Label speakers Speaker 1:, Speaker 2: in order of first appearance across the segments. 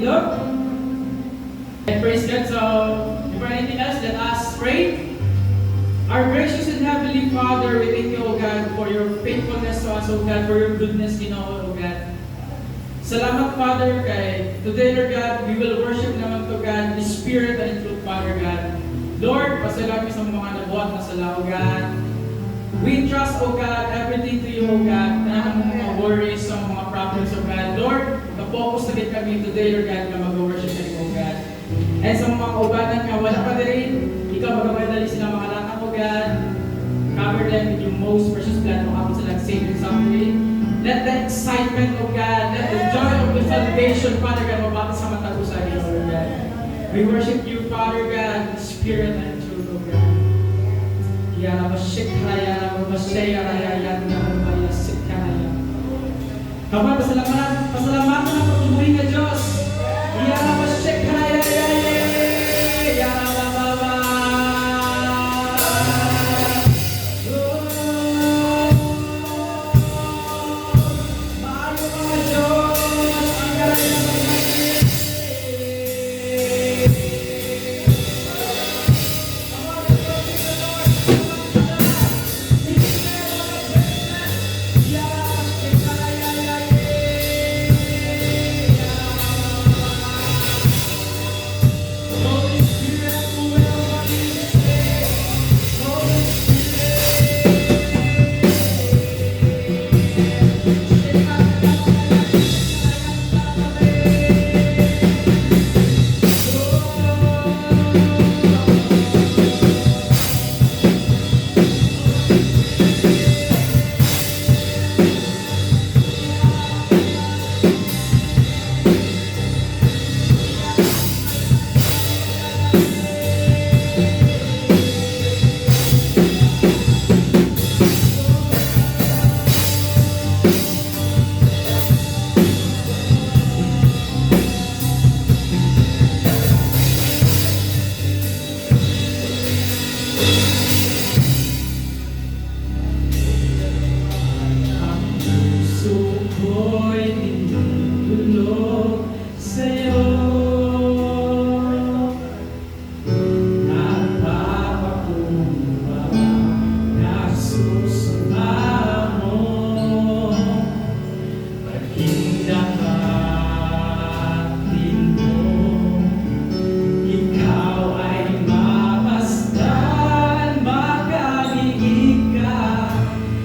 Speaker 1: look. And praise God. So, before anything else, let us pray. Our gracious and heavenly Father, we thank you, O God, for your faithfulness to us, O God, for your goodness, Ginoo, O God. Salamat, Father, kay today, Lord God, we will worship naman to God, the Spirit and in truth, Father God. Lord, pasalamat sa mga nabuhat na sala, O God. We trust, O God, everything to you, O God, na ang mga worries, sa mga problems, O God. Lord, na-focus na din kami today, Lord God, na mag-worship na O God. And sa mga kaubanan nga, wala pa rin, ikaw magamadali sila mga latang, O God. Cover them with your most precious blood, makapit sila Savior someday. Let the excitement, O God, let the joy of the salvation, Father God, mabati sa mata ko sa iyo, O God. We worship you, Father God, in spirit and truth, O God. Yara Mashikraya, Masaya, Yan, Maya, Sikraya. Kapag pasalamatan ang patuloy na Diyos. Yara Mashikraya, Yara Baba.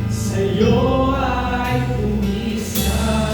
Speaker 1: Sa'yo ay umisa.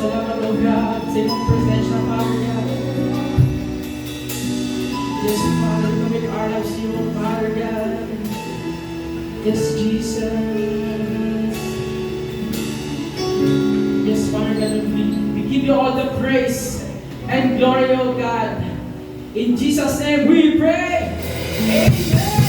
Speaker 1: Salamat, O God, sa iyong presensya, Father God. Yes, Father, commit our lives to you, Father God. Yes, Jesus. Yes, Father God, we give you all the praise and glory, O God. In Jesus' name we pray. Amen.